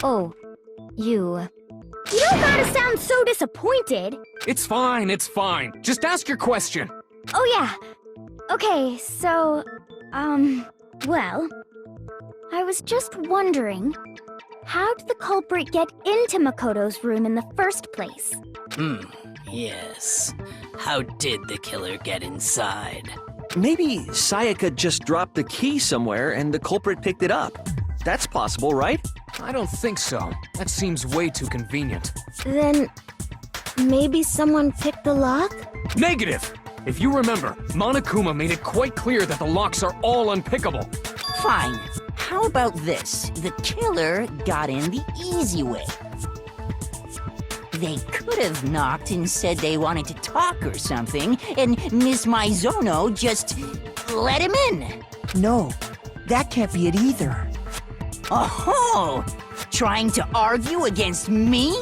Oh, you. You don't gotta sound so disappointed! It's fine, it's fine. Just ask your question. Oh yeah. Okay, so, well, I was just wondering, how did the culprit get into Makoto's room in the first place? Yes. How did the killer get inside? Maybe Sayaka just dropped the key somewhere and the culprit picked it up. That's possible, right? I don't think so. That seems way too convenient. Then, maybe someone picked the lock? Negative! If you remember, Monokuma made it quite clear that the locks are all unpickable. Fine. How about this? The killer got in the easy way. They could have knocked and said they wanted to talk or something, and Miss Maizono just let him in. No, that can't be it either. Oh, trying to argue against me?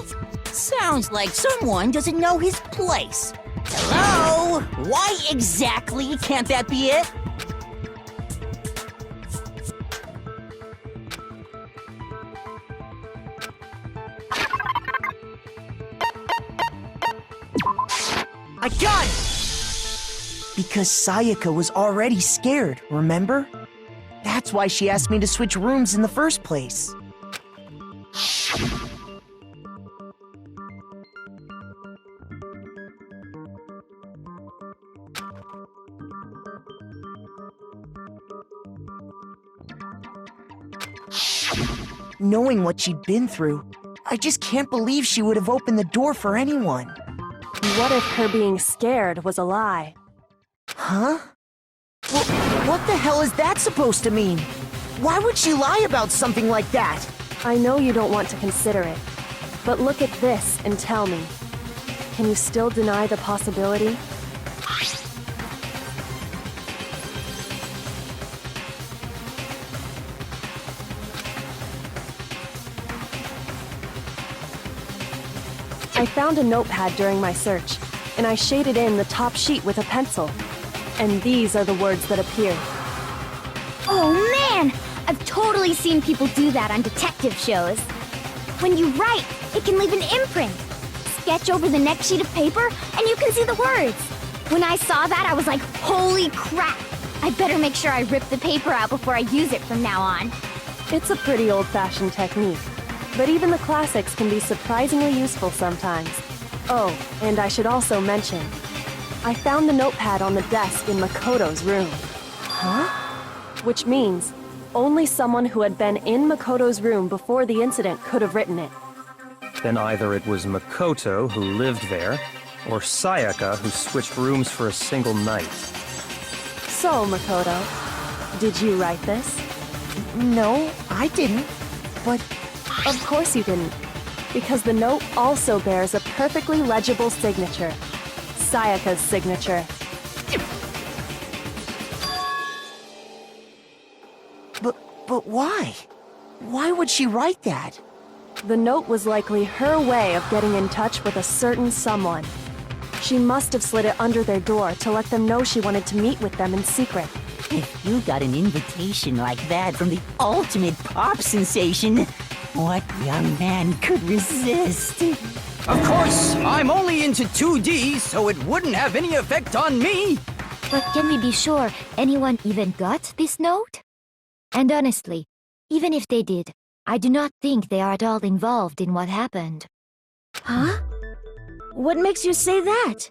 Sounds like someone doesn't know his place. Hello? Why exactly can't that be it? I got it! Because Sayaka was already scared, remember? That's why she asked me to switch rooms in the first place. Knowing what she'd been through, I just can't believe she would have opened the door for anyone. What if her being scared was a lie? Huh? Well, what the hell is that supposed to mean? Why would she lie about something like that? I know you don't want to consider it, but look at this and tell me. Can you still deny the possibility? I found a notepad during my search, and I shaded in the top sheet with a pencil. And these are the words that appeared. Oh man! I've totally seen people do that on detective shows. When you write, it can leave an imprint. Sketch over the next sheet of paper, and you can see the words. When I saw that, I was like, holy crap! I better make sure I rip the paper out before I use it from now on. It's a pretty old-fashioned technique, but even the classics can be surprisingly useful sometimes. Oh, and I should also mention, I found the notepad on the desk in Makoto's room. Huh? Which means, only someone who had been in Makoto's room before the incident could have written it. Then either it was Makoto who lived there, or Sayaka who switched rooms for a single night. So, Makoto, did you write this? No, I didn't. But Of course you didn't, because the note also bears a perfectly legible signature. Sayaka's signature. But why? Why would she write that? The note was likely her way of getting in touch with a certain someone. She must have slid it under their door to let them know she wanted to meet with them in secret. If you got an invitation like that from the ultimate pop sensation, what young man could resist? Of course, I'm only into 2D, so it wouldn't have any effect on me. But can we be sure anyone even got this note? And honestly, even if they did, I do not think they are at all involved in what happened. Huh? What makes you say that?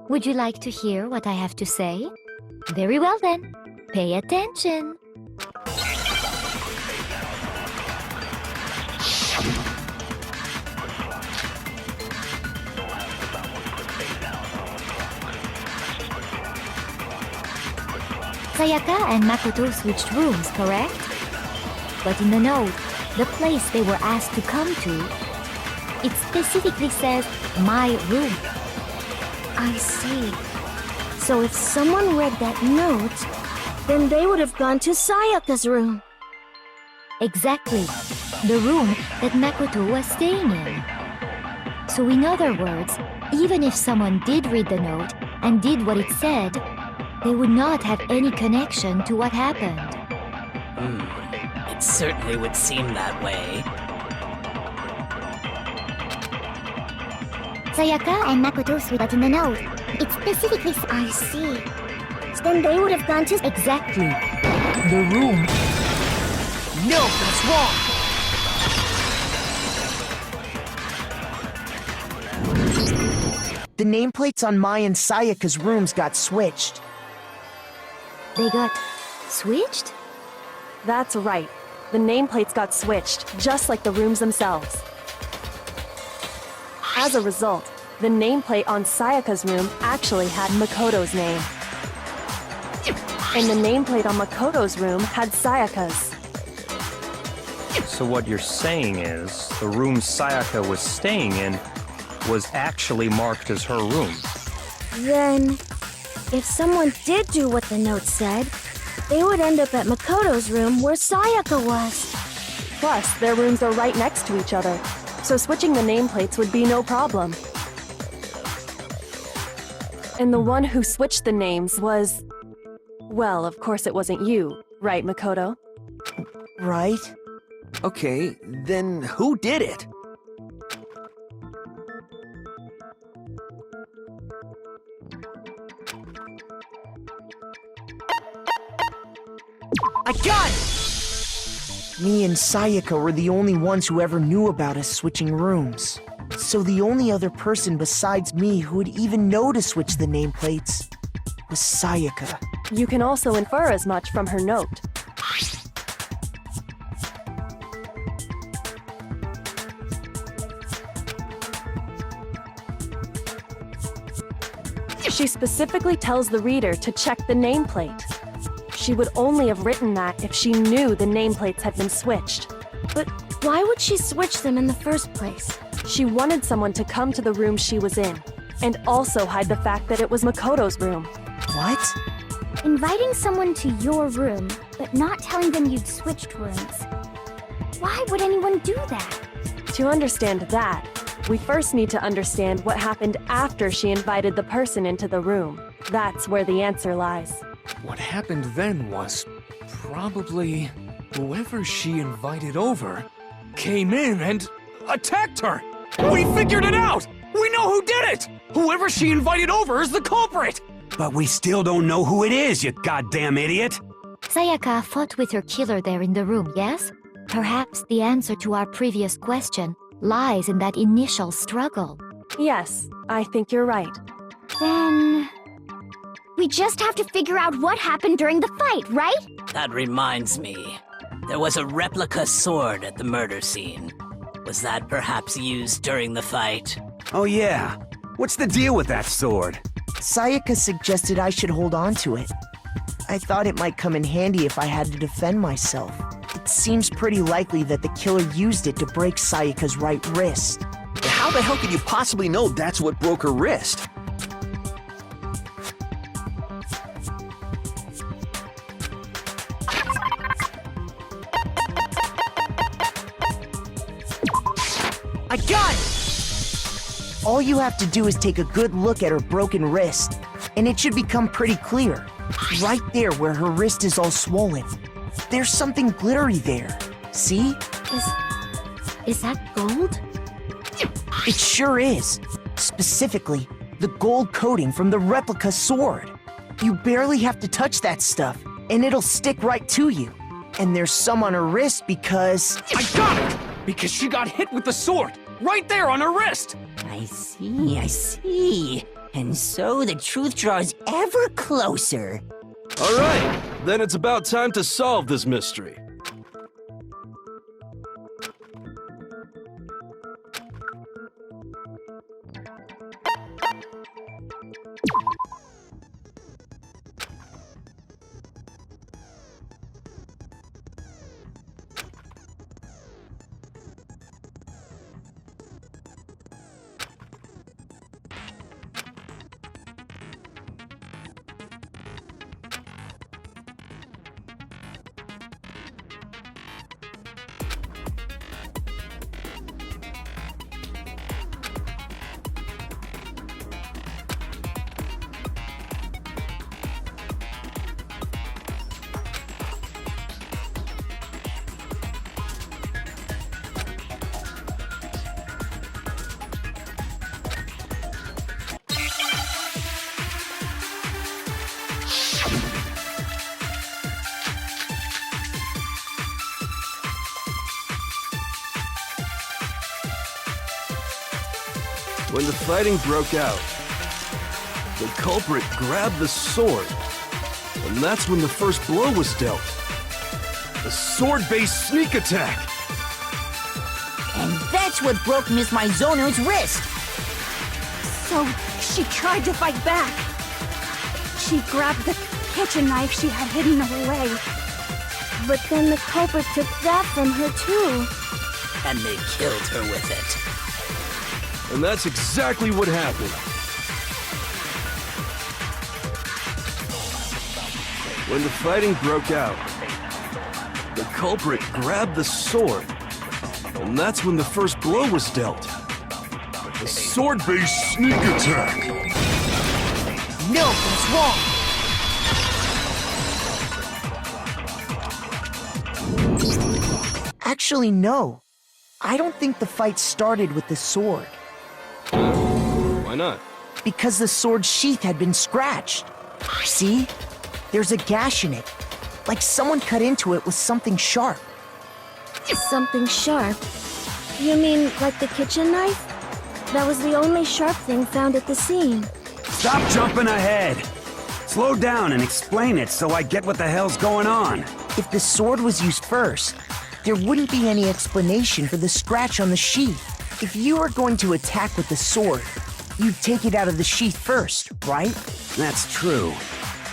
Would you like to hear what I have to say? Very well then, pay attention. Sayaka and Makoto switched rooms, correct? But in the note, the place they were asked to come to, it specifically says, my room. I see. So if someone read that note, then they would have gone to Sayaka's room. Exactly. The room that Makoto was staying in. So in other words, even if someone did read the note and did what it said, they would not have any connection to what happened. It certainly would seem that way. Sayaka and Makoto switched in the note. It specifically. I see. Then they would have gone to. Exactly. The room. No, that's wrong. The nameplates on Mai and Sayaka's rooms got switched. They got switched? That's right. The nameplates got switched, just like the rooms themselves. As a result, the nameplate on Sayaka's room actually had Makoto's name. And the nameplate on Makoto's room had Sayaka's. So what you're saying is, the room Sayaka was staying in was actually marked as her room. Then, if someone did do what the note said, they would end up at Makoto's room where Sayaka was. Plus, their rooms are right next to each other, so switching the nameplates would be no problem. And the one who switched the names was... Well, of course it wasn't you, right, Makoto? Right? Okay, then who did it? I got it! Me and Sayaka were the only ones who ever knew about us switching rooms. So the only other person besides me who would even know to switch the nameplates was Sayaka. You can also infer as much from her note. She specifically tells the reader to check the nameplate. She would only have written that if she knew the nameplates had been switched. But why would she switch them in the first place? She wanted someone to come to the room she was in, and also hide the fact that it was Makoto's room. What? Inviting someone to your room, but not telling them you'd switched rooms. Why would anyone do that? To understand that, we first need to understand what happened after she invited the person into the room. That's where the answer lies. What happened then was probably whoever she invited over came in and attacked her. We figured it out! We know who did it! Whoever she invited over is the culprit! But we still don't know who it is, you goddamn idiot! Sayaka fought with her killer there in the room, yes? Perhaps the answer to our previous question lies in that initial struggle. Yes, I think you're right. Then... we just have to figure out what happened during the fight, right? That reminds me. There was a replica sword at the murder scene. Was that perhaps used during the fight? Oh yeah. What's the deal with that sword? Sayaka suggested I should hold on to it. I thought it might come in handy if I had to defend myself. It seems pretty likely that the killer used it to break Sayaka's right wrist. How the hell could you possibly know that's what broke her wrist? I got it! All you have to do is take a good look at her broken wrist, and it should become pretty clear. Right there where her wrist is all swollen. There's something glittery there. See? Is that gold? It sure is. Specifically, the gold coating from the replica sword. You barely have to touch that stuff, and it'll stick right to you. And there's some on her wrist because... I got it! Because she got hit with the sword! Right there on her wrist! I see. And so the truth draws ever closer. All right, then it's about time to solve this mystery. When the fighting broke out, the culprit grabbed the sword, and that's when the first blow was dealt. A sword-based sneak attack! And that's what broke Miss Maizono's wrist. So, she tried to fight back. She grabbed the kitchen knife she had hidden away. But then the culprit took that from her too. And they killed her with it. And that's exactly what happened. When the fighting broke out, the culprit grabbed the sword, and that's when the first blow was dealt. A sword-based sneak attack! No, that's wrong! Actually, no. I don't think the fight started with the sword. Why not? Because the sword's sheath had been scratched. See? There's a gash in it. Like someone cut into it with something sharp. Something sharp? You mean like the kitchen knife? That was the only sharp thing found at the scene. Stop jumping ahead! Slow down and explain it so I get what the hell's going on. If the sword was used first, there wouldn't be any explanation for the scratch on the sheath. If you were going to attack with the sword, you'd take it out of the sheath first, right? That's true.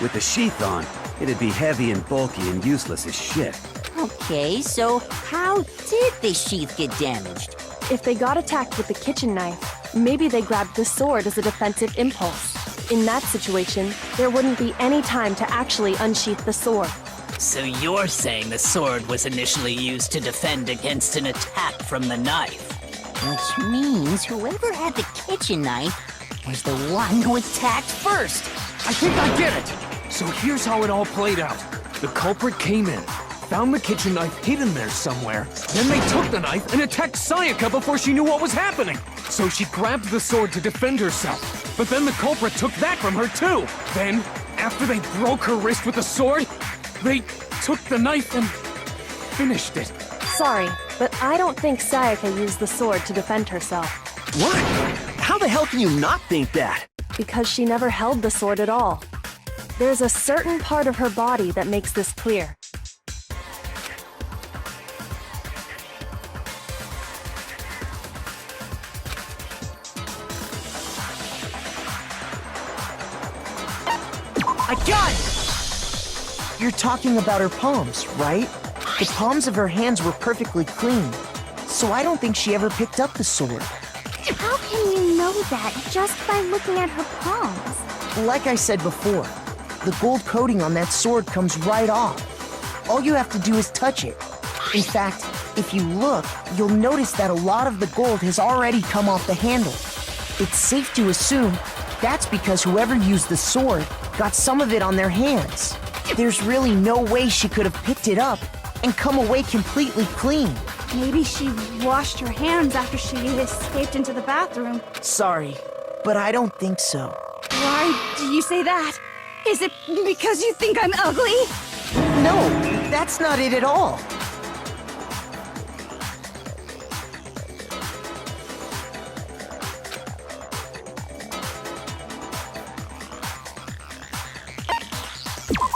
With the sheath on, it'd be heavy and bulky and useless as shit. Okay, so how did the sheath get damaged? If they got attacked with the kitchen knife, maybe they grabbed the sword as a defensive impulse. In that situation, there wouldn't be any time to actually unsheath the sword. So you're saying the sword was initially used to defend against an attack from the knife? Which means whoever had the kitchen knife was the one who attacked first. I think I get it! So here's how it all played out. The culprit came in, found the kitchen knife hidden there somewhere, then they took the knife and attacked Sayaka before she knew what was happening. So she grabbed the sword to defend herself, but then the culprit took that from her too. Then, after they broke her wrist with the sword, they took the knife and finished it. Sorry, but I don't think Sayaka used the sword to defend herself. What? How the hell can you not think that? Because she never held the sword at all. There's a certain part of her body that makes this clear. I got it! You're talking about her palms, right? The palms of her hands were perfectly clean, so I don't think she ever picked up the sword. How can you know that just by looking at her palms? Like I said before, the gold coating on that sword comes right off. All you have to do is touch it. In fact, if you look, you'll notice that a lot of the gold has already come off the handle. It's safe to assume that's because whoever used the sword got some of it on their hands. There's really no way she could have picked it up and come away completely clean. Maybe she washed her hands after she escaped into the bathroom. Sorry, but I don't think so. Why do you say that? Is it because you think I'm ugly? No, that's not it at all.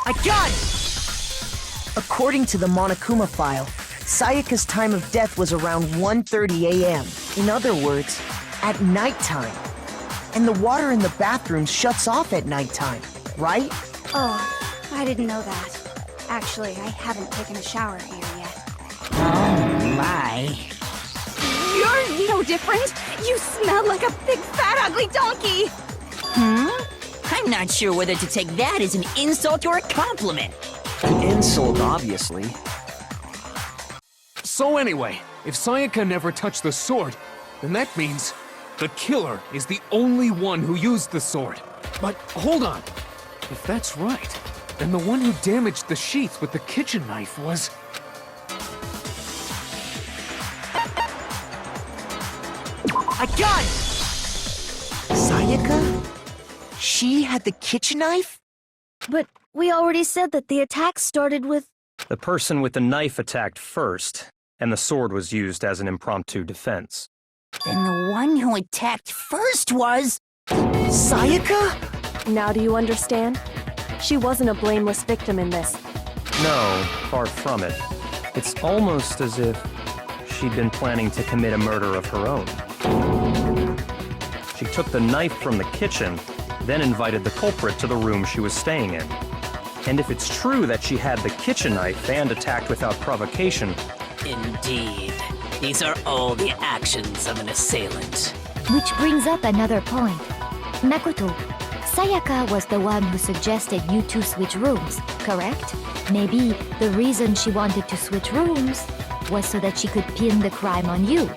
I got it! According to the Monokuma file, Sayaka's time of death was around 1:30 a.m. In other words, at nighttime. And the water in the bathroom shuts off at nighttime, right? Oh, I didn't know that. Actually, I haven't taken a shower here yet. Oh my. You're no different! You smell like a big fat ugly donkey! I'm not sure whether to take that as an insult or a compliment. An insult, obviously. So anyway, if Sayaka never touched the sword, then that means the killer is the only one who used the sword. But hold on. If that's right, then the one who damaged the sheath with the kitchen knife was... I got it! Sayaka? She had the kitchen knife? But we already said that the attack started with... The person with the knife attacked first, and the sword was used as an impromptu defense. Then the one who attacked first was... Sayaka? Now do you understand? She wasn't a blameless victim in this. No, far from it. It's almost as if she'd been planning to commit a murder of her own. She took the knife from the kitchen, then invited the culprit to the room she was staying in. And if it's true that she had the kitchen knife and attacked without provocation... Indeed. These are all the actions of an assailant. Which brings up another point. Makoto, Sayaka was the one who suggested you two switch rooms, correct? Maybe the reason she wanted to switch rooms was so that she could pin the crime on you.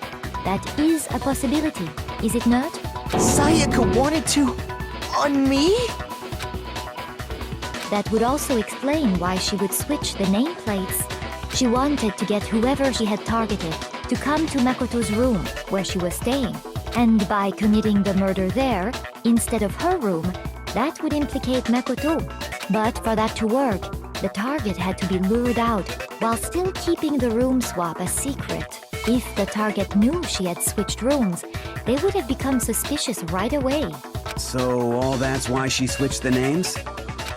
That is a possibility, is it not? Sayaka wanted to... on me? That would also explain why she would switch the nameplates. She wanted to get whoever she had targeted to come to Makoto's room where she was staying. And by committing the murder there, instead of her room, that would implicate Makoto. But for that to work, the target had to be lured out while still keeping the room swap a secret. If the target knew she had switched rooms, they would have become suspicious right away. So all that's why she switched the names?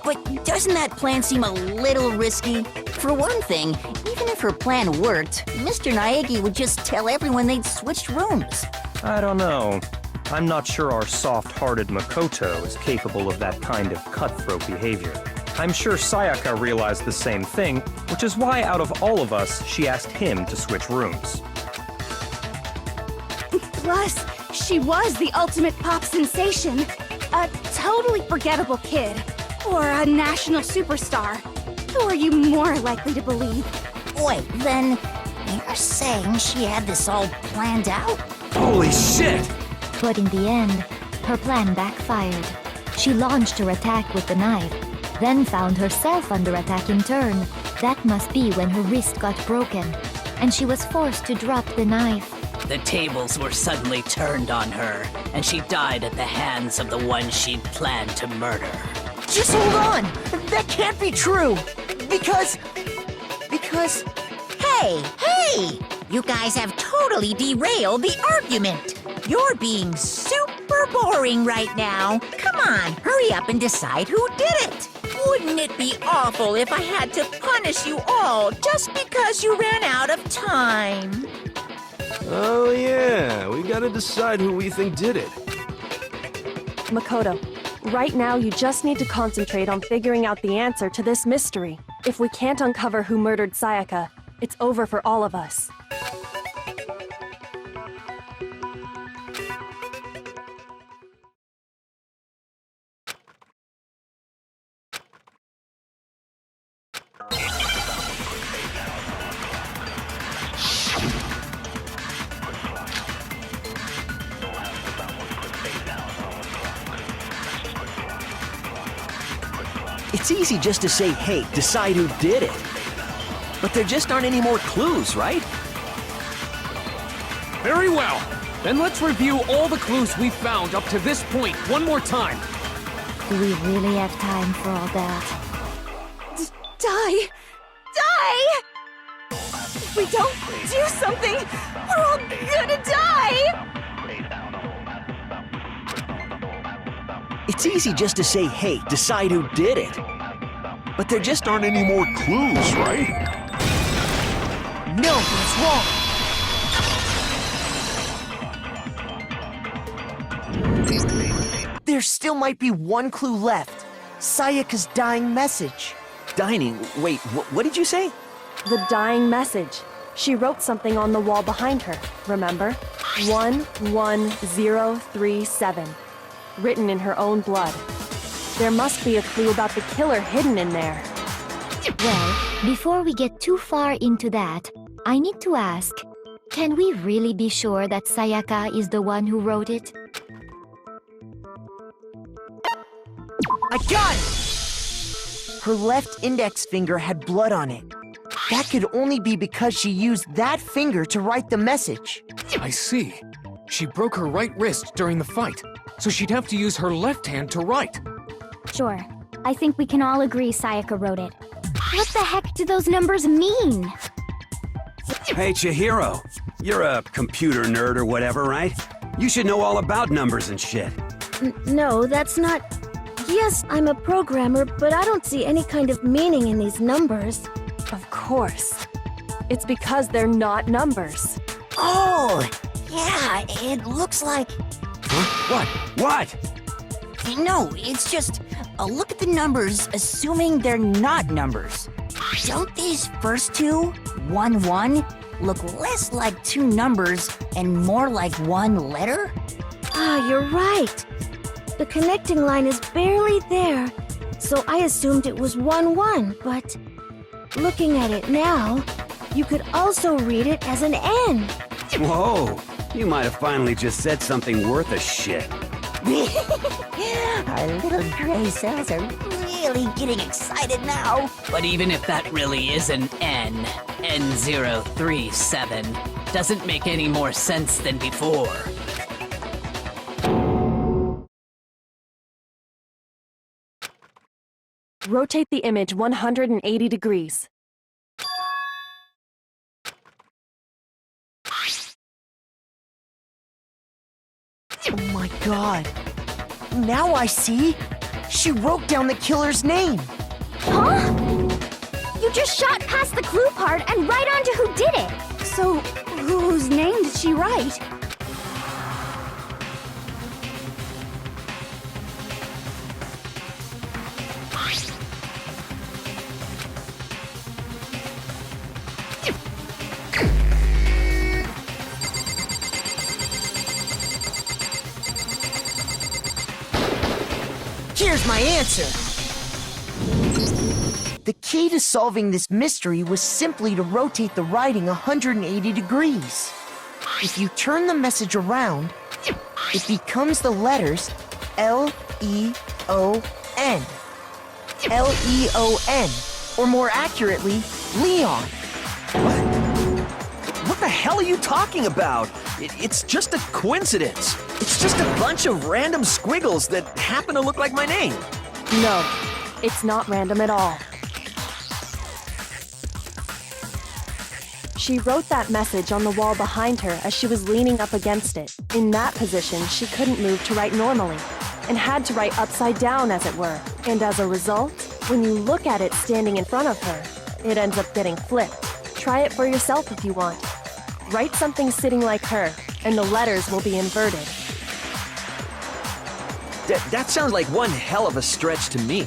But doesn't that plan seem a little risky? For one thing, even if her plan worked, Mr. Naegi would just tell everyone they'd switched rooms. I don't know. I'm not sure our soft-hearted Makoto is capable of that kind of cutthroat behavior. I'm sure Sayaka realized the same thing, which is why out of all of us, she asked him to switch rooms. Plus, she was the ultimate pop sensation. A totally forgettable kid. Or a national superstar. Who are you more likely to believe? Wait, then you're saying she had this all planned out? Holy shit! But in the end, her plan backfired. She launched her attack with the knife, then found herself under attack in turn. That must be when her wrist got broken, and she was forced to drop the knife. The tables were suddenly turned on her, and she died at the hands of the one she'd planned to murder. Just hold on! That can't be true! Because... Hey! You guys have totally derailed the argument. You're being super boring right now. Come on, hurry up and decide who did it. Wouldn't it be awful if I had to punish you all just because you ran out of time? Oh yeah, we gotta decide who we think did it. Makoto, right now you just need to concentrate on figuring out the answer to this mystery. If we can't uncover who murdered Sayaka, it's over for all of us. It's easy just to say, hey, decide who did it. But there just aren't any more clues, right? Very well. Then let's review all the clues we've found up to this point one more time. Do we really have time for all that? Die! If we don't do something, we're all gonna die! It's easy just to say, hey, decide who did it. But there just aren't any more clues, right? No, that's wrong! There still might be one clue left. Sayaka's dying message. Dining? Wait, what did you say? The dying message. She wrote something on the wall behind her, remember? 11037. Written in her own blood. There must be a clue about the killer hidden in there. Well, before we get too far into that, I need to ask, can we really be sure that Sayaka is the one who wrote it? I got it! Her left index finger had blood on it. That could only be because she used that finger to write the message. I see. She broke her right wrist during the fight, so she'd have to use her left hand to write. Sure. I think we can all agree Sayaka wrote it. What the heck do those numbers mean? Hey, Chihiro. You're a computer nerd or whatever, right? You should know all about numbers and shit. No, that's not... Yes, I'm a programmer, but I don't see any kind of meaning in these numbers. Of course. It's because they're not numbers. Oh, yeah, it looks like... Huh? What? No, it's just a look at the numbers, assuming they're not numbers. Don't these first two, 1, 1, look less like two numbers and more like one letter? Ah, you're right. The connecting line is barely there, so I assumed it was 1, 1, but looking at it now, you could also read it as an N. Whoa, you might have finally just said something worth a shit. Our little gray cells are really getting excited now. But even if that really is an N, N037, doesn't make any more sense than before. Rotate the image 180 degrees. Oh my god. Now I see. She wrote down the killer's name. Huh? You just shot past the clue part and right on to who did it. So, whose name did she write? Here's my answer. The key to solving this mystery was simply to rotate the writing 180 degrees. If you turn the message around, it becomes the letters L-E-O-N. L-E-O-N, or more accurately, Leon. What the hell are you talking about? It's just a coincidence. It's just a bunch of random squiggles that happen to look like my name. No, it's not random at all. She wrote that message on the wall behind her as she was leaning up against it. In that position, she couldn't move to write normally, and had to write upside down, as it were. And as a result, when you look at it standing in front of her, it ends up getting flipped. Try it for yourself if you want. Write something sitting like her, and the letters will be inverted. That sounds like one hell of a stretch to me.